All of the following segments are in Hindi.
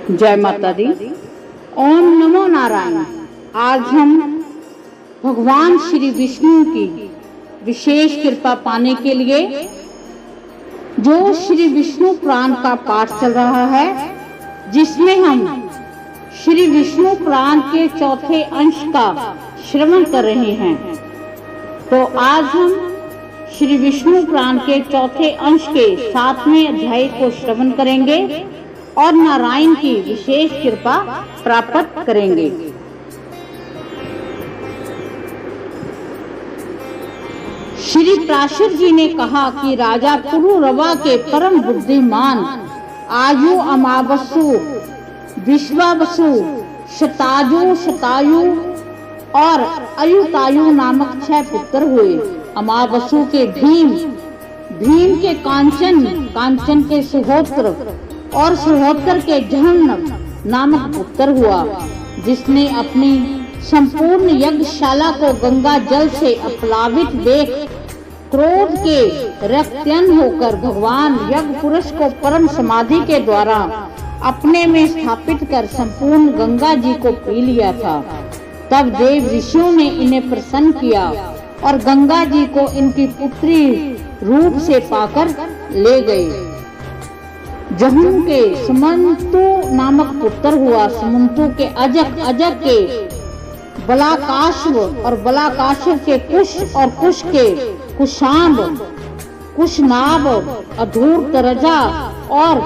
जय माता दी। ओम नमो नारायण। आज हम भगवान श्री विष्णु की विशेष कृपा पाने के लिए जो श्री विष्णु पुराण का पाठ चल रहा है, जिसमें हम श्री विष्णु पुराण के चौथे अंश का श्रवण कर रहे हैं। तो आज हम श्री विष्णु पुराण के चौथे अंश के 7वें अध्याय को श्रवण करेंगे और नारायण की विशेष कृपा प्राप्त करेंगे। श्री प्राशर जी ने कहा कि राजा पुरुरवा के परम बुद्धिमान आयु अमावसु, विश्वावसु, शताजु, शतायु और अयुतायु नामक 6 पुत्र हुए। अमावसु के भीम, भीम के कांचन, कांचन के सुहोत्र और सुहोत्र के जहन नामक पुत्र हुआ, जिसने अपनी संपूर्ण यज्ञशाला को गंगा जल से अपलावित देख क्रोध के रक्तयन होकर भगवान यज्ञ पुरुष को परम समाधि के द्वारा अपने में स्थापित कर संपूर्ण गंगा जी को पी लिया था। तब देव ऋषियों ने इन्हें प्रसन्न किया और गंगा जी को इनकी पुत्री रूप से पाकर ले गए। जहुन के सुमंतु नामक पुत्र हुआ। सुमंतु के अजक, अजक के बलाकाश्व और बलाकाश्व के कुश और कुश के कुशांब, कुशनाभ, अधूर्तरजा और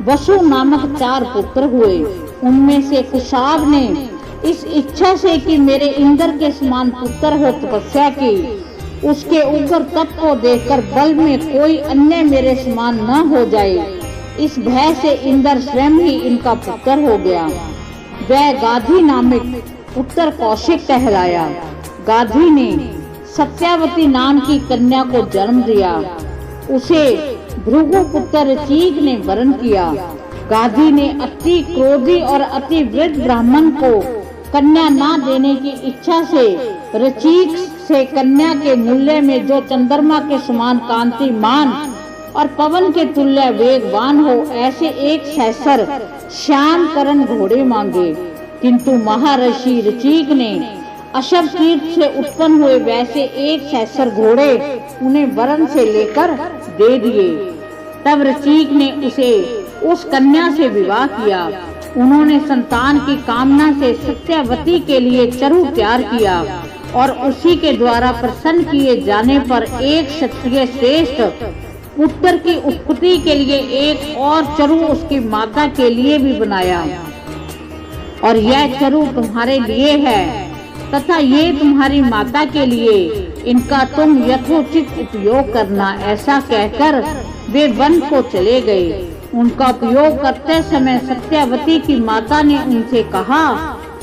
वसु नामक 4 पुत्र हुए। उनमें से कुशाब ने इस इच्छा से कि मेरे इंद्र के समान पुत्र हो तपस्या की, उसके उग्र तप को देखकर बल में कोई अन्य मेरे समान न हो जाए, इस भय से इंद्र स्वयं ही इनका पुत्र हो गया। वह गाधी नामक पुत्र कौशिक कहलाया। गाधी ने सत्यावती नाम की कन्या को जन्म दिया। उसे भृगु पुत्र ऋचिक ने वरण किया। गाधी ने अति क्रोधी और अति वृद्ध ब्राह्मण को कन्या न देने की इच्छा से ऋचिक से कन्या के मूल्य में जो चंद्रमा के समान कांतिमान और पवन के तुल्य वेगवान हो, ऐसे एक सहस्र श्याम करण घोड़े मांगे। किंतु महर्षि ऋचिक ने अशब तीर्थ से उत्पन्न हुए वैसे एक सहस्र घोड़े उन्हें वरण से लेकर दे दिए। तब ऋचिक ने उसे उस कन्या से विवाह किया। उन्होंने संतान की कामना से सत्यावती के लिए चरु तैयार किया और उसी के द्वारा प्रसन्न किए जाने पर एक क्षत्रिय श्रेष्ठ पुत्र की उत्पत्ति के लिए एक और चरु उसकी माता के लिए भी बनाया, और यह चरु तुम्हारे लिए है तथा ये तुम्हारी माता के लिए, इनका तुम यथोचित उपयोग करना। ऐसा कहकर वे वन को चले गए। उनका उपयोग करते समय सत्यावती की माता ने उनसे कहा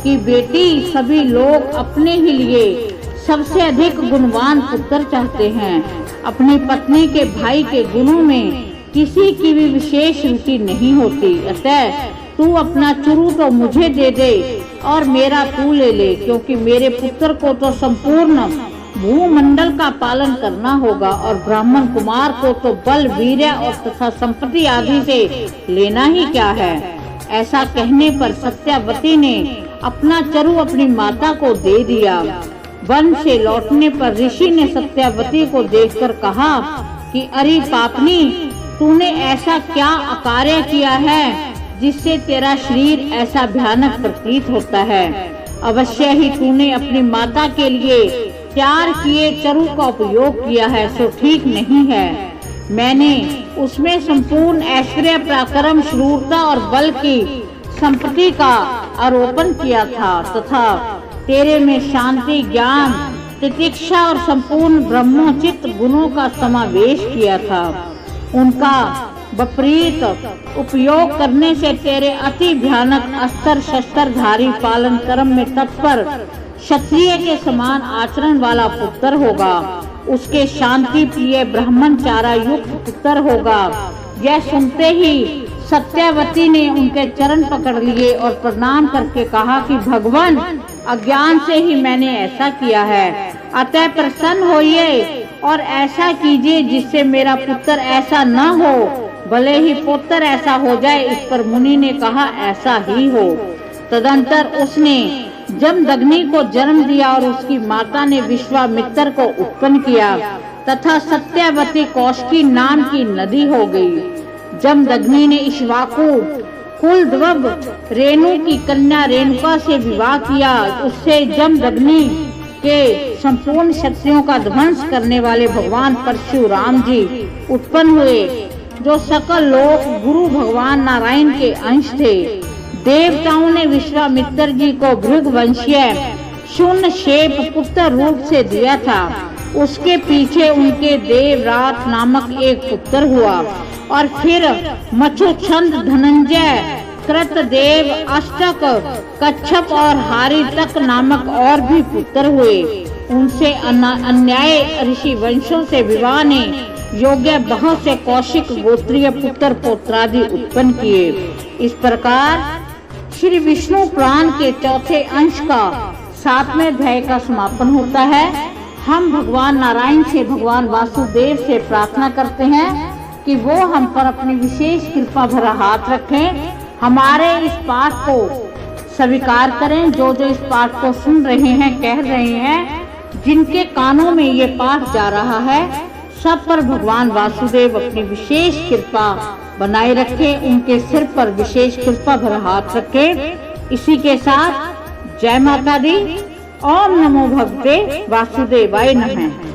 कि बेटी, सभी लोग अपने ही लिए सबसे अधिक गुणवान पुत्र चाहते हैं। अपनी पत्नी के भाई के गुणों में किसी की भी विशेष रुचि नहीं होती। अतः तू अपना चुरू तो मुझे दे दे और मेरा तू ले ले, क्योंकि मेरे पुत्र को तो संपूर्ण भूमंडल का पालन करना होगा और ब्राह्मण कुमार को तो बल, वीर्य और तथा संपत्ति आदि से लेना ही क्या है। ऐसा कहने पर सत्यावती ने अपना चरु अपनी माता को दे दिया। वन से लौटने पर ऋषि ने सत्यावती को देखकर कहा कि अरे पापनी, तूने ऐसा क्या अकार्य किया है जिससे तेरा शरीर ऐसा भयानक प्रतीत होता है। अवश्य ही तूने अपनी माता के लिए तैयार किए चरु का उपयोग किया है, सो ठीक नहीं है। मैंने उसमें संपूर्ण ऐश्वर्य, पराक्रम, शूरता और बल की संपत्ति का आरोपण किया था तथा तेरे में शांति, ज्ञान, तितिक्षा और संपूर्ण ब्रह्मोचित गुणों का समावेश किया था। उनका विपरीत उपयोग करने से तेरे अति भयानक अस्त्र शस्त्रधारी, पालन कर्म में तत्पर, क्षत्रिय के समान आचरण वाला पुत्र होगा। उसके शांति प्रिय ब्राह्मणचारा युक्त पुत्र होगा। यह सुनते ही सत्यावती ने उनके चरण पकड़ लिए और प्रणाम करके कहा कि भगवान, अज्ञान से ही मैंने ऐसा किया है, अतः प्रसन्न होइए और ऐसा कीजिए जिससे मेरा पुत्र ऐसा न हो भले ही पुत्र ऐसा हो जाए। इस पर मुनि ने कहा ऐसा ही हो। तदंतर उसने जमदग्नि को जन्म दिया और उसकी माता ने विश्वामित्र को उत्पन्न किया तथा सत्यवती कौशिकी नाम की नदी हो गई। जमदग्नि ने इक्ष्वाकु कुलध्वज रेणु की कन्या रेणुका से विवाह किया। उससे जमदग्नि के संपूर्ण शक्तियों का ध्वंस करने वाले भगवान परशुराम जी उत्पन्न हुए, जो सकल लोक गुरु भगवान नारायण के अंश थे। देवताओं ने विश्वामित्र जी को भृगवंशीय शून्यशेप पुत्र रूप से दिया था। उसके पीछे उनके देवराट नामक एक पुत्र हुआ और फिर मछुछंद, धनंजय, कृतदेव, अष्टक, कच्छप और हारितक नामक और भी पुत्र हुए। उनसे अन्याय ऋषि वंशों से विवाह ने योग्य बहुत से कौशिक गोत्रीय पुत्र पौत्रादि उत्पन्न किए। इस प्रकार श्री विष्णु पुराण के चौथे अंश का 7वें अध्याय का समापन होता है। हम भगवान नारायण से, भगवान वासुदेव से प्रार्थना करते हैं कि वो हम पर अपनी विशेष कृपा भरा हाथ रखें, हमारे इस पाठ को स्वीकार करें। जो इस पाठ को सुन रहे हैं, कह रहे हैं, जिनके कानों में ये पाठ जा रहा है, सब पर भगवान वासुदेव अपनी विशेष कृपा बनाए रखें, उनके सिर पर विशेष कृपा भरा हाथ रखें। इसी के साथ जय माता दी। ओम नमो भगवते वासुदेवाय नमः।